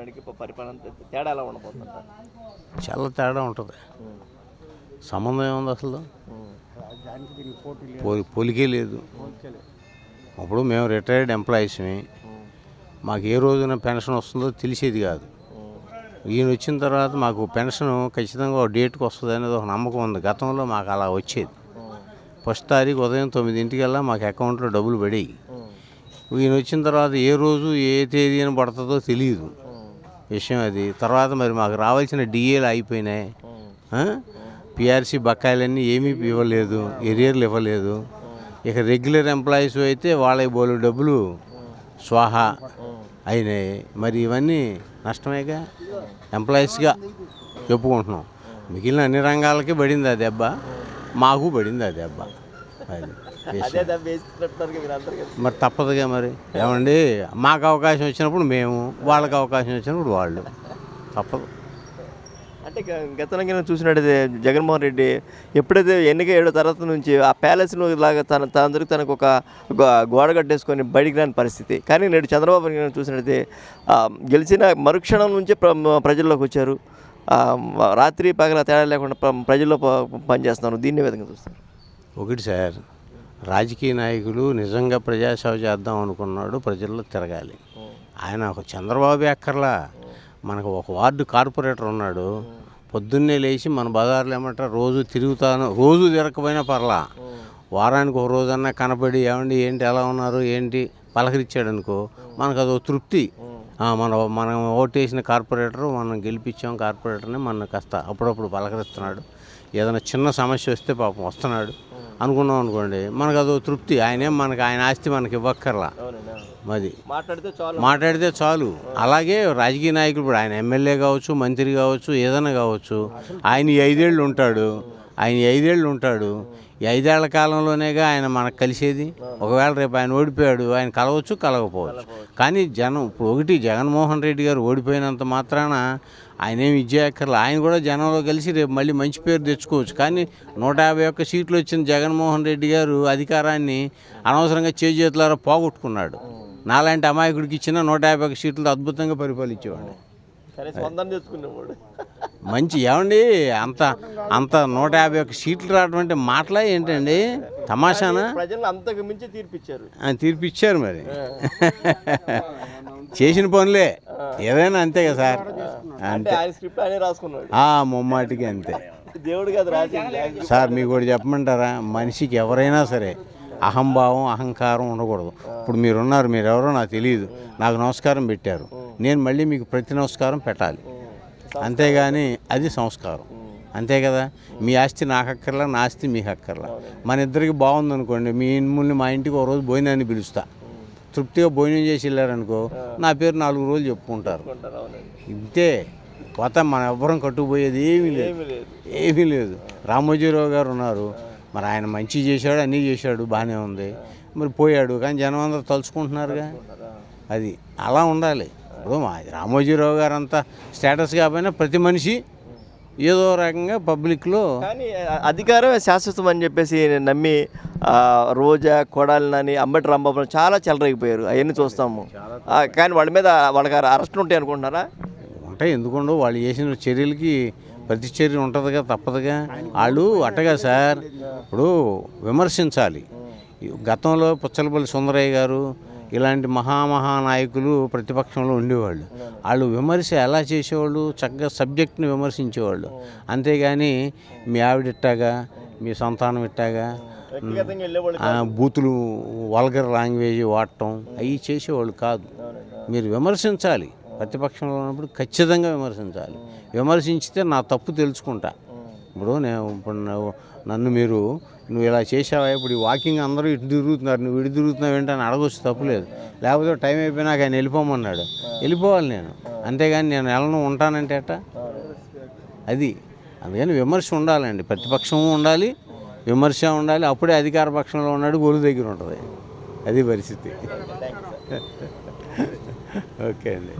జగన్మోహన్ రెడ్డికి పరిపాలన తేడా ఎలా ఉండబోతుంటారు? చాలా తేడా ఉంటుంది. సంబంధం ఏముంది అసలు? పొలికే లేదు. అప్పుడు మేము రిటైర్డ్ ఎంప్లాయీస్ని, మాకు ఏ రోజున పెన్షన్ వస్తుందో తెలిసేది కాదు. ఈయన వచ్చిన తర్వాత మాకు పెన్షన్ ఖచ్చితంగా ఒక డేట్కి వస్తుంది అనేది ఒక నమ్మకం ఉంది. గతంలో మాకు అలా వచ్చేది. ఫస్ట్ తారీఖు ఉదయం 9 మాకు అకౌంట్లో డబ్బులు పడేవి. ఈయన వచ్చిన తర్వాత ఏ రోజు ఏ తేదీన పడుతుందో తెలియదు విషయం అది. తర్వాత మరి మాకు రావాల్సిన డిఏలు అయిపోయినాయి. పిఆర్సీ బకాయిలన్నీ ఏమీ ఇవ్వలేదు, ఎరియర్లు ఇవ్వలేదు. ఇక రెగ్యులర్ ఎంప్లాయీస్ అయితే వాళ్ళ బోలు డబ్బులు స్వాహా అయినాయి. మరి ఇవన్నీ నష్టమేగా. ఎంప్లాయీస్గా చెప్పుకుంటున్నాం. మిగిలిన అన్ని రంగాలకి పడింది ఆ దెబ్బ, మాకు పడింది ఆ దెబ్బ. అది మరి తప్పదుగా. మరి ఏమండి, మాకు అవకాశం వచ్చినప్పుడు మేము, వాళ్ళకి అవకాశం వచ్చినప్పుడు వాళ్ళు, తప్పదు. అంటే గతంలో చూసినట్టయితే జగన్మోహన్ రెడ్డి ఎప్పుడైతే ఎన్నిక 7 తర్వాత నుంచి ఆ ప్యాలెస్ను లాగా తనకు తనకు ఒక గోడ కట్టేసుకొని బయటికి రాని పరిస్థితి. కానీ నేడు చంద్రబాబు నాయుడు చూసినట్టయితే గెలిచిన మరుక్షణం నుంచే ప్రజల్లోకి వచ్చారు. రాత్రి పగల తేడా లేకుండా ప్రజల్లో పనిచేస్తున్నారు. దీన్ని విధంగా చూస్తారు. ఒకటి సార్, రాజకీయ నాయకులు నిజంగా ప్రజాసేవ చేద్దాం అనుకున్నాడు, ప్రజల్లో తిరగాలి. ఆయన ఒక చంద్రబాబు అక్కర్లా, మనకు ఒక వార్డు కార్పొరేటర్ ఉన్నాడు. పొద్దున్నే లేచి మన బజార్లో ఏమంటారు రోజు తిరుగుతాను, రోజు తిరగకపోయినా పర్లా, వారానికి ఒక రోజన్నా కనపడి ఏమండి ఏంటి ఎలా ఉన్నారు ఏంటి పలకరించాడు అనుకో, మనకు అదో తృప్తి. మనం ఓటేసిన కార్పొరేటరు, మనం గెలిపించాం కార్పొరేటర్ని, మన కాస్త అప్పుడప్పుడు పలకరిస్తున్నాడు. ఏదైనా చిన్న సమస్య వస్తే పాపం వస్తున్నాడు అనుకున్నాం అనుకోండి, మనకు అదో తృప్తి. ఆయన ఆస్తి మనకి ఇవ్వక్కర్లా, మరి మాట్లాడితే చాలు. అలాగే రాజకీయ నాయకులు ఇప్పుడు ఆయన ఎమ్మెల్యే కావచ్చు, మంత్రి కావచ్చు, ఏదైనా కావచ్చు, ఆయన 5 ఏళ్ళు ఉంటాడు. ఈ 5 ఏళ్ల కాలంలోనేగా ఆయన మనకు కలిసేది. ఒకవేళ రేపు ఆయన ఓడిపోయాడు, ఆయన కలవచ్చు కలగకపోవచ్చు. కానీ ఇప్పుడు ఒకటి, జగన్మోహన్ రెడ్డి గారు ఓడిపోయినంత మాత్రాన ఆయన ఏమి ఇచ్చేయక్కర్లా. ఆయన కూడా జనంలో కలిసి రేపు మళ్ళీ మంచి పేరు తెచ్చుకోవచ్చు. కానీ 151 సీట్లు వచ్చిన జగన్మోహన్ రెడ్డి గారు అధికారాన్ని అనవసరంగా చేతులారా పోగొట్టుకున్నాడు. నాలాంటి అమాయకుడికి ఇచ్చిన 151 సీట్లు అద్భుతంగా పరిపాలించేవాడు. మంచి ఏమండి, అంత 151 సీట్లు రావడం అంటే మాటలా ఏంటండి, తమాషానా? తీర్పిచ్చారు మరి. చేసిన పనులే ఏదైనా అంతే కదా సార్. అంతే, ముమ్మాటికి అంతే సార్. మీకు కూడా చెప్పమంటారా, మనిషికి ఎవరైనా సరే అహంభావం అహంకారం ఉండకూడదు. ఇప్పుడు మీరున్నారు, మీరెవరో నాకు తెలియదు, నాకు నమస్కారం పెట్టారు, నేను మళ్ళీ మీకు ప్రతి నమస్కారం పెట్టాలి. అంతేగాని అది సంస్కారం, అంతే కదా. మీ ఆస్తి నాకు అక్కర్లా, నా ఆస్తి మీకు అక్కర్లా. మన ఇద్దరికి బాగుందనుకోండి, మిమ్మల్ని మా ఇంటికి ఒక రోజు భోజనాన్ని పిలుస్తా, తృప్తిగా భోజనం చేసి వెళ్ళారనుకో, నా పేరు 4 రోజులు చెప్పుకుంటారు. ఇంతే, పోతా. మనం ఎవ్వరం కట్టుకుపోయేది ఏమీ లేదు. రామోజీరావు గారు ఉన్నారు, మరి ఆయన మంచి చేశాడు, అన్నీ చేశాడు, బాగానే ఉంది. మరి పోయాడు, కానీ జనం అందరూ తలుచుకుంటున్నారుగా. అది అలా ఉండాలి. ఇప్పుడు రామోజీరావు గారు అంతా స్టేటస్ కాకపోయినా ప్రతి మనిషి ఏదో రకంగా పబ్లిక్లో. కానీ అధికారం శాశ్వతం అని చెప్పేసి నమ్మి రోజా, కొడాలని, అంబటి రాంబాబు చాలా చెలరేగిపోయారు. అవన్నీ చూస్తాము. కానీ వాళ్ళ మీద వాళ్ళకి అరెస్టులు ఉంటాయి అనుకుంటున్నారా? ఉంటాయి, ఎందుకుండవు. వాళ్ళు చేసిన చర్యలకి ప్రతి చర్య ఉంటుందిగా, తప్పదుగా. వాళ్ళు అట్టగా సార్, ఇప్పుడు విమర్శించాలి. గతంలో పుచ్చలపల్లి సుందరయ్య గారు ఇలాంటి మహానాయకులు ప్రతిపక్షంలో ఉండేవాళ్ళు. వాళ్ళు విమర్శ ఎలా చేసేవాళ్ళు, చక్కగా సబ్జెక్ట్ని విమర్శించేవాళ్ళు. అంతేగాని మీ ఆవిడ ఇట్టాగా, మీ సంతానం ఇట్టాగా, బూతులు, వల్గర్ లాంగ్వేజ్ వాడటం అవి చేసేవాళ్ళు కాదు. మీరు విమర్శించాలి, ప్రతిపక్షంలో ఉన్నప్పుడు ఖచ్చితంగా విమర్శించాలి. విమర్శించితే నా తప్పు తెలుసుకుంటా. ఇప్పుడు నన్ను నువ్వు ఇలా చేసావా, ఇప్పుడు వాకింగ్ అందరూ ఇటు తిరుగుతున్నారు, నువ్వు ఇటు తిరుగుతున్నావు ఏంటని అడగొచ్చు, తప్పులేదు. లేకపోతే టైం అయిపోయినాక ఆయన వెళ్ళిపోమన్నాడు, వెళ్ళిపోవాలి నేను. అంతేగాని నేను వెళ్ళను ఉంటానంటే అట్ట, అది. అందుకని విమర్శ ఉండాలండి, ప్రతిపక్షం ఉండాలి, విమర్శ ఉండాలి. అప్పుడే అధికార పక్షంలో ఉన్నాడు గొలుసు దగ్గర ఉంటుంది. అది పరిస్థితి. ఓకే అండి.